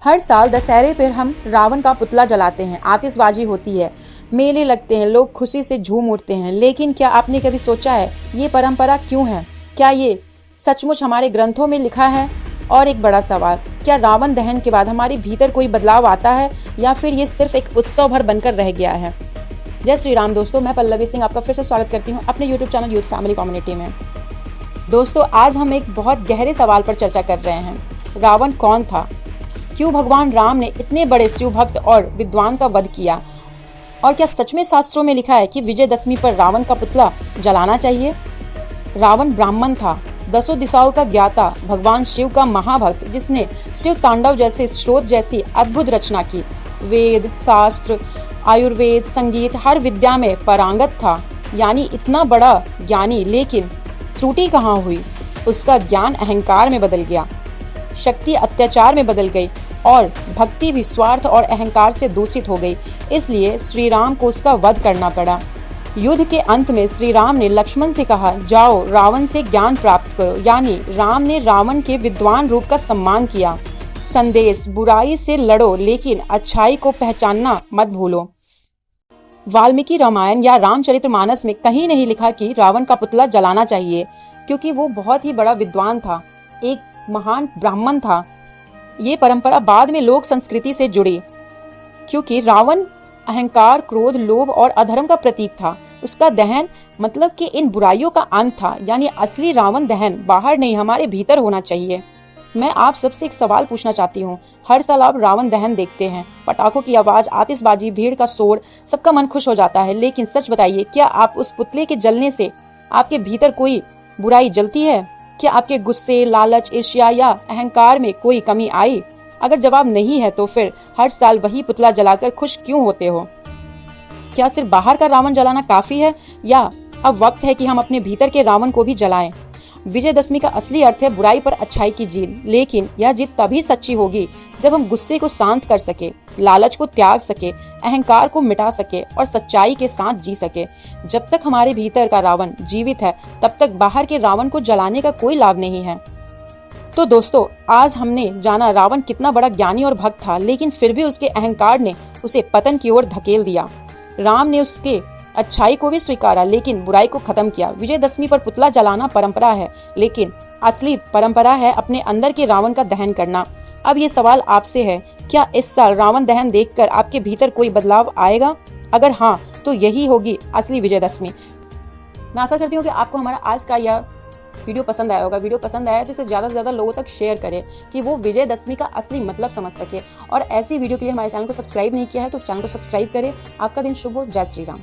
हर साल दशहरे पर हम रावण का पुतला जलाते हैं, आतिशबाजी होती है, मेले लगते हैं, लोग खुशी से झूम उठते हैं। लेकिन क्या आपने कभी सोचा है ये परंपरा क्यों है? क्या ये सचमुच हमारे ग्रंथों में लिखा है? और एक बड़ा सवाल, क्या रावण दहन के बाद हमारे भीतर कोई बदलाव आता है या फिर ये सिर्फ एक उत्सव भर बनकर रह गया है? जय श्री राम दोस्तों, मैं पल्लवी सिंह आपका फिर से स्वागत करती हूँ अपने YouTube channel youth family community में। दोस्तों, आज हम एक बहुत गहरे सवाल पर चर्चा कर रहे हैं। रावण कौन था? क्यों भगवान राम ने इतने बड़े शिव भक्त और विद्वान का वध किया? और क्या सच में शास्त्रों में लिखा है कि विजयदशमी पर रावण का पुतला जलाना चाहिए? रावण ब्राह्मण था, 10 दिशाओं का ज्ञाता, भगवान शिव का महाभक्त, जिसने शिव तांडव जैसे स्रोत जैसी अद्भुत रचना की। वेद, शास्त्र, आयुर्वेद, संगीत, हर विद्या में पारंगत था। यानी इतना बड़ा ज्ञानी, लेकिन त्रुटि कहाँ हुई? उसका ज्ञान अहंकार में बदल गया, शक्ति अत्याचार में बदल गई और भक्ति भी स्वार्थ और अहंकार से दूषित हो गई। इसलिए श्री राम को उसका वध करना पड़ा। युद्ध के अंत में श्री राम ने लक्ष्मण से कहा, जाओ रावण से ज्ञान प्राप्त करो। यानी राम ने रावण के विद्वान रूप का सम्मान किया। संदेश, बुराई से लड़ो लेकिन अच्छाई को पहचानना मत भूलो। वाल्मीकि रामायण या रामचरितमानस में कहीं नहीं लिखा कि रावण का पुतला जलाना चाहिए, क्योंकि वो बहुत ही बड़ा विद्वान था, एक महान ब्राह्मण था। ये परंपरा बाद में लोक संस्कृति से जुड़ी, क्योंकि रावण अहंकार, क्रोध, लोभ और अधर्म का प्रतीक था। उसका दहन मतलब कि इन बुराइयों का अंत था। यानी असली रावण दहन बाहर नहीं, हमारे भीतर होना चाहिए। मैं आप सबसे एक सवाल पूछना चाहती हूँ। हर साल आप रावण दहन देखते हैं, पटाखों की आवाज, आतिशबाजी, भीड़ का शोर, सबका मन खुश हो जाता है। लेकिन सच बताइए, क्या आप उस पुतले के जलने से आपके भीतर कोई बुराई जलती है? क्या आपके गुस्से, लालच, ईर्ष्या या अहंकार में कोई कमी आई? अगर जवाब नहीं है तो फिर हर साल वही पुतला जलाकर खुश क्यों होते हो? क्या सिर्फ बाहर का रावण जलाना काफी है, या अब वक्त है कि हम अपने भीतर के रावण को भी जलाएं? विजयदशमी का असली अर्थ है बुराई पर अच्छाई की जीत। लेकिन यह जीत तभी सच्ची होगी जब हम गुस्से को शांत कर सके, लालच को त्याग सके, अहंकार को मिटा सके और सच्चाई के साथ जी सके। जब तक हमारे भीतर का रावण जीवित है, तब तक बाहर के रावण को जलाने का कोई लाभ नहीं है। तो दोस्तों, आज हमने जाना रावण कितना बड़ा ज्ञानी और भक्त था, लेकिन फिर भी उसके अहंकार ने उसे पतन की ओर धकेल दिया। राम ने उसके अच्छाई को भी स्वीकारा, लेकिन बुराई को खत्म किया। विजयदशमी पर पुतला जलाना परंपरा है, लेकिन असली परंपरा है अपने अंदर के रावण का दहन करना। अब ये सवाल आपसे है, क्या इस साल रावण दहन देखकर आपके भीतर कोई बदलाव आएगा? अगर हाँ, तो यही होगी असली विजयदशमी। मैं आशा करती हूँ कि आपको हमारा आज का यह वीडियो पसंद आया होगा। वीडियो पसंद आया तो इसे ज़्यादा से ज़्यादा लोगों तक शेयर करें कि वो विजयदशमी का असली मतलब समझ सके। और ऐसी वीडियो के लिए हमारे चैनल को सब्सक्राइब नहीं किया है तो चैनल को सब्सक्राइब करें। आपका दिन शुभ हो। जय श्री राम।